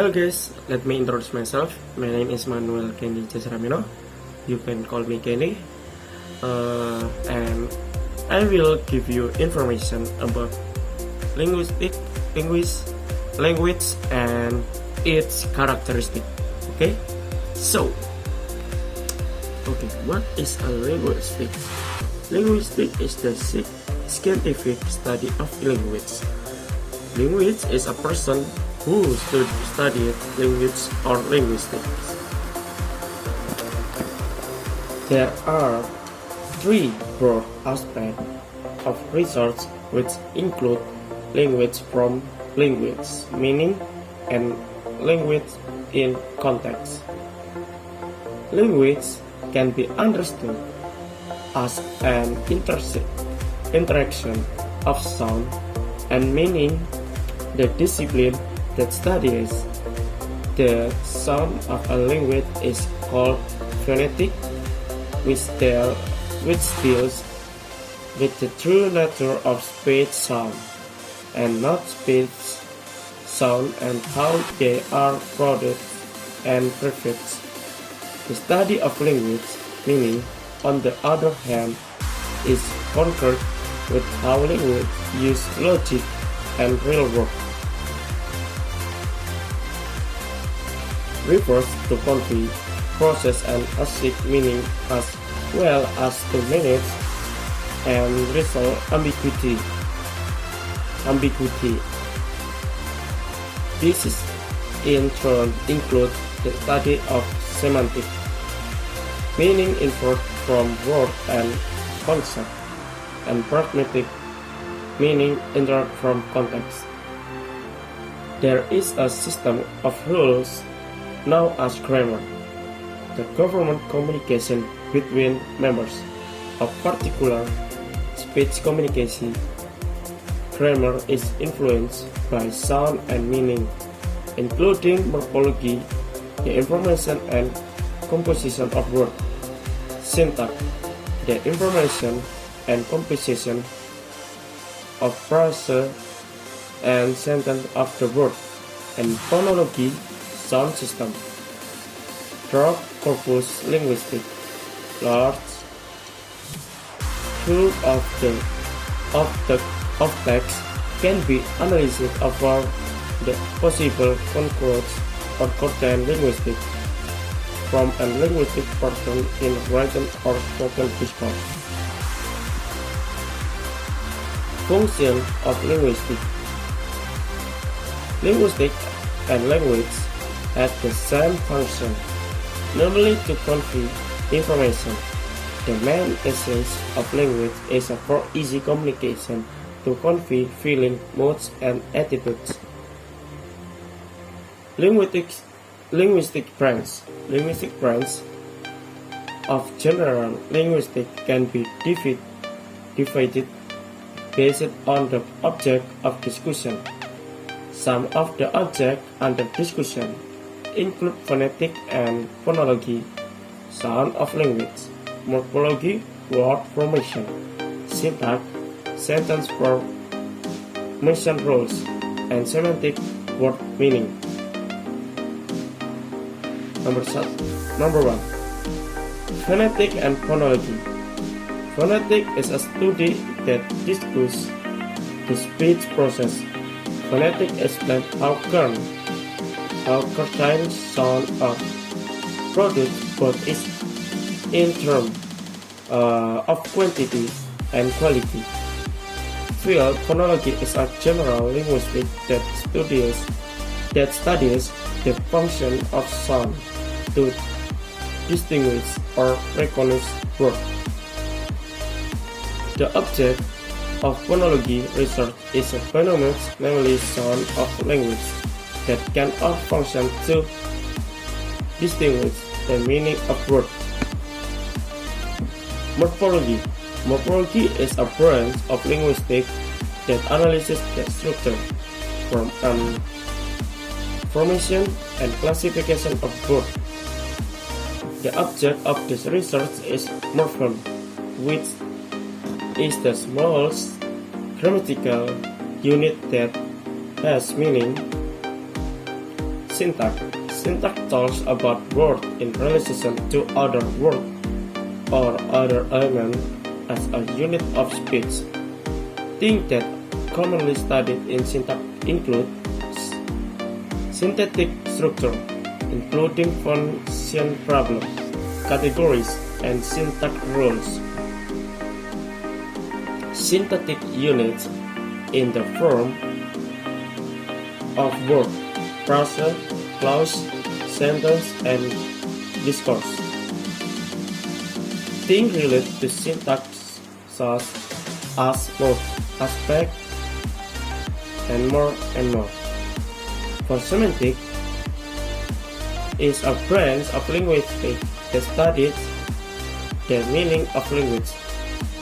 Hello guys, let me introduce myself. My name is Manuel Kenny Cesramino. You can call me Kenny. And I will give you information about language and its characteristic. Okay? So, what is a linguistic? Linguistic is the scientific study of language. Linguist is a person who studied language or linguistics. There are three broad aspects of research which include language from linguists, meaning, and language in context. Language can be understood as an interaction of sound and meaning. The discipline that studies the sound of a language is called phonetic, which deals with the true nature of speech sound and not speech sound and how they are produced and prefixed. The study of language, meaning, on the other hand, is concerned with how language use logic and real world. Refers to convey, process, and assign meaning as well as to manage and resolve ambiguity. This is in turn includes the study of semantics, meaning inferred from word and concept, and pragmatic, meaning inferred from context. There is a system of rules known as grammar, the government communication between members of particular speech communication. Grammar is influenced by sound and meaning, including morphology, the information and composition of words, syntax, the information and composition of phrase and sentence of the word, and phonology, sound system. Broad corpus linguistic, large chunk of text can be analyzed over the possible conclusions or content linguistic from a linguistic person in written or spoken discourse. Function of linguistics. Linguistics and language have the same function, namely to convey information. The main essence of language is for easy communication to convey feeling, moods, and attitudes. Linguistic branch of general linguistics can be divided based on the object of discussion. Some of the objects under discussion include phonetic and phonology, sound of language, morphology, word formation, syntax, sentence formation rules, and semantic word meaning. Number 1. Phonetic and phonology. Phonetic is a study that discusses the speech process. Phonetic explains how certain sounds are produced, both in terms of quantity and quality. While phonology is a general linguistics that studies the function of sound to distinguish or recognize words. The object of phonology research is a phenomenon, namely sound of language, that can all function to distinguish the meaning of words. Morphology. Morphology is a branch of linguistics that analyzes the structure, formation, and classification of words. The object of this research is morpheme, which is the smallest grammatical unit that has meaning. Syntax. Syntax talks about words in relation to other words or other elements as a unit of speech. Things that commonly studied in syntax include syntactic structure, including function problems, categories, and syntax rules. Syntactic units in the form of word, phrase, clause, sentence, and discourse. Things related to syntax such as mode, aspect, and more. For semantics is a branch of linguistics that studies the meaning of language.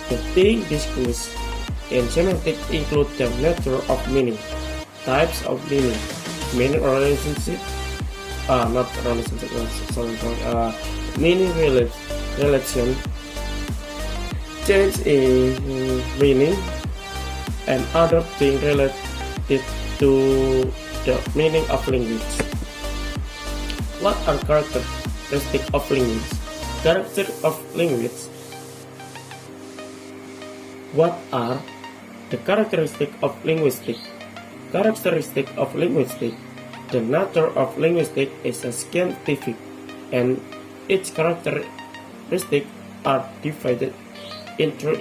The things discussed in semantics include the nature of meaning, types of meaning, meaning relationship, meaning relation, change in meaning, and other things related to the meaning of language. What are characteristics of language? Characteristics of language. What are the characteristics of linguistics? Characteristics of linguistics. The nature of linguistics is a scientific, and its characteristics are divided into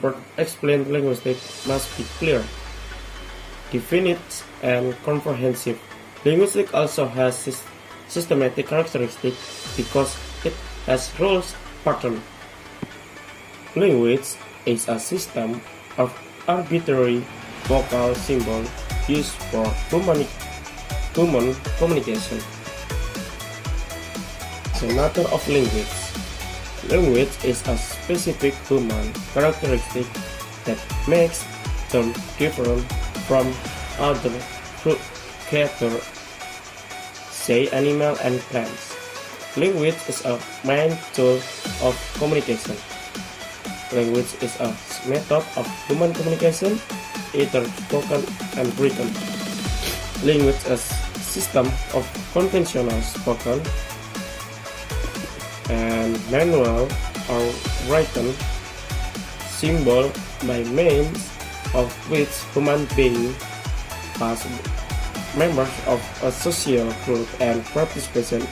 For explain linguistics must be clear, definite, and comprehensive. Linguistics also has systematic characteristics because it has rules pattern. Language is a system of arbitrary vocal symbols used for human communication. The nature of language. Language is a specific human characteristic that makes them different from other creatures, say animals and plants. Language is a main tool of communication. Language is a method of human communication, either spoken and written. Language is a system of conventional spoken and manual or written symbol by means of which human beings as members of a social group and participation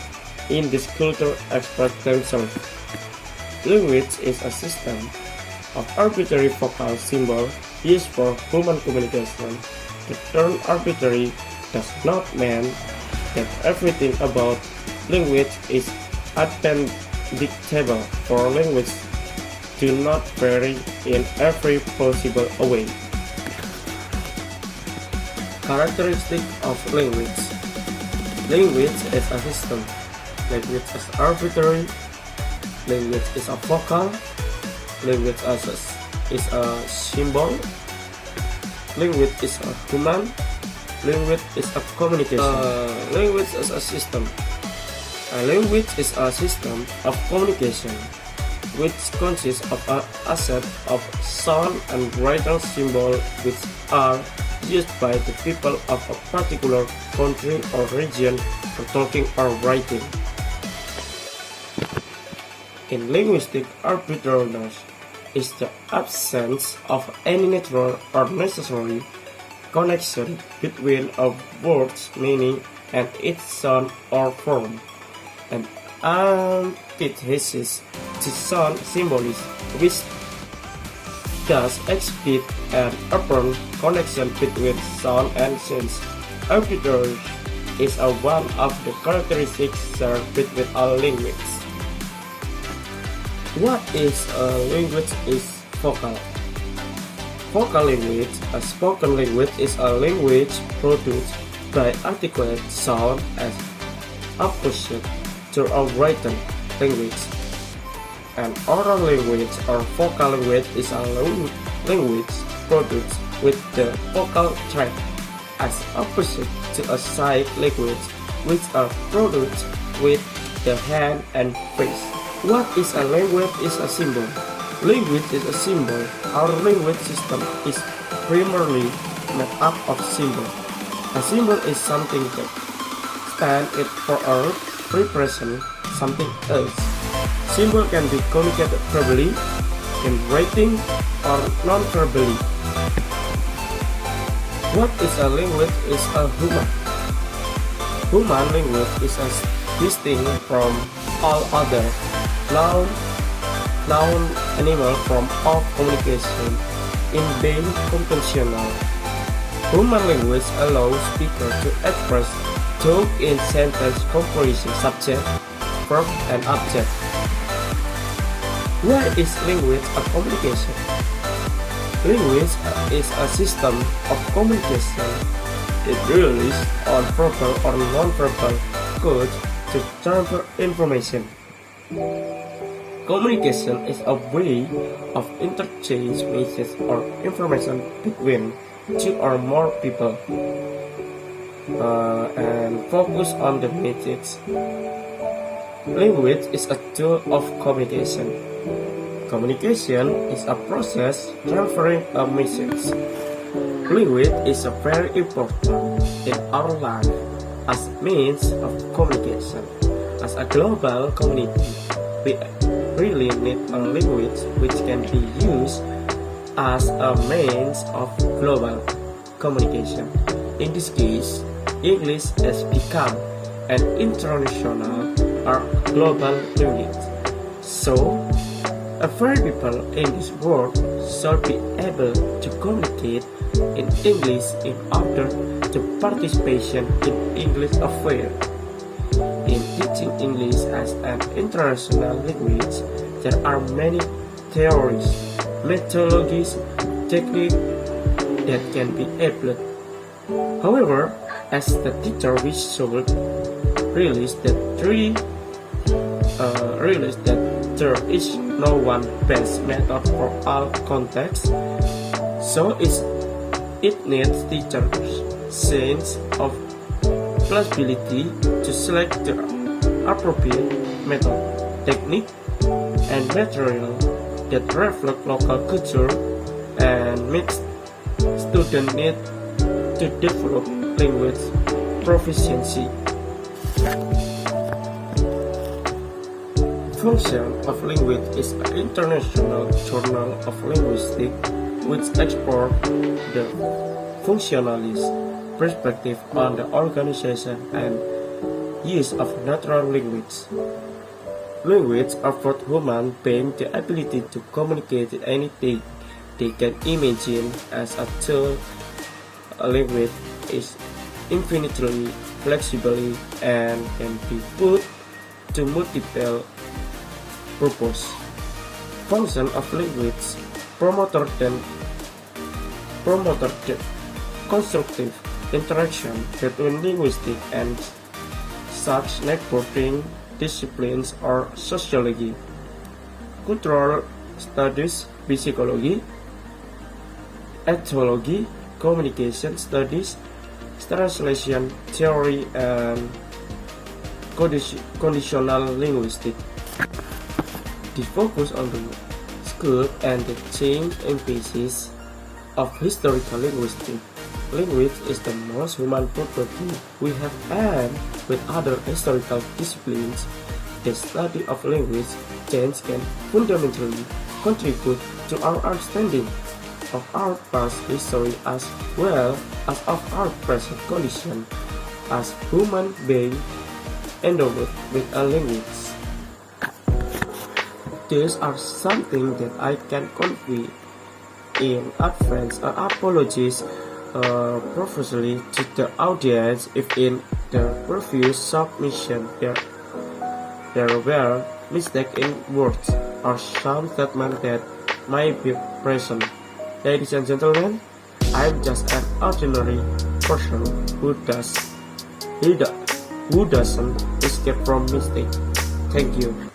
in this culture express themselves. Language is a system of arbitrary vocal symbols used for human communication. The term arbitrary does not mean that everything about language is unpredictable, for language do not vary in every possible way. Characteristics of language. Language is a system. Language is arbitrary. Language is a vocal. Language is a symbol. Language is a human. Language is a communication. Language is a system. A language is a system of communication which consists of a set of sound and written symbols which are used by the people of a particular country or region for talking or writing. In linguistic, arbitrariness is the absence of any natural or necessary connection between a word's meaning and its sound or form. An antithesis to sound symbolism, which does exhibit an apparent connection between sound and sense. Arbitrary is one of the characteristics shared between all languages. What is a language is vocal? Vocal language, a spoken language, is a language produced by articulate sound as opposite to a written language. An oral language or vocal language is a language produced with the vocal tract as opposite to a sight language which are produced with the hand and face. What is a language is a symbol. Language is a symbol. Our language system is primarily made up of symbols. A symbol is something that and it for a represent something else. Symbol can be communicated verbally, in writing, or non-verbally. What is a linguist is a human. Human linguist is as distinct from all other known animal from all communication in being conventional. Human linguists allow speakers to express thought in sentence comprising subject, verb, and object. Why is linguistics a communication? Linguistics is a system of communication. It relies on verbal or non-verbal codes to transfer information. Communication is a way of interchange messages or information between two or more people, and focus on the message. Language is a tool of communication. Communication is a process transferring a message. Language is very important in our life as means of communication. As a global community, we really need a language which can be used as a means of global communication. In this case, English has become an international or global language. So, every people in this world should be able to communicate in English in order to participation in English affairs. In teaching English as an international language, there are many theories, methodologies, techniques that can be applied. However, as the teacher we should realize that there is no one best method for all contexts, so it needs teachers' sense of flexibility to select the appropriate method, technique, and material that reflect local culture and makes students need to develop language proficiency. Function of Linguistics is an international journal of linguistics which explores the functionalist perspective on the organization and use of natural language. Linguists afford human beings the ability to communicate anything they can imagine. As a tool, a language is infinitely flexible and can be put to multiple purposes. Function of language promoted the constructive interaction between linguistics and such neighboring disciplines or sociology, cultural studies, psychology, ethology, communication studies, translation theory, and conditional linguistics. The focus on the scope and the change emphasis of historical linguistics. Language is the most human property we have, and with other historical disciplines, the study of language change can fundamentally contribute to our understanding of our past history as well as of our present condition as human beings endowed with a language. These are something that I can convey in advance and apologies profusely to the audience if in the previous submission there were mistakes in words or some statement that might be present. Ladies and gentlemen, I'm just an ordinary person who doesn't escape from mistakes. Thank you.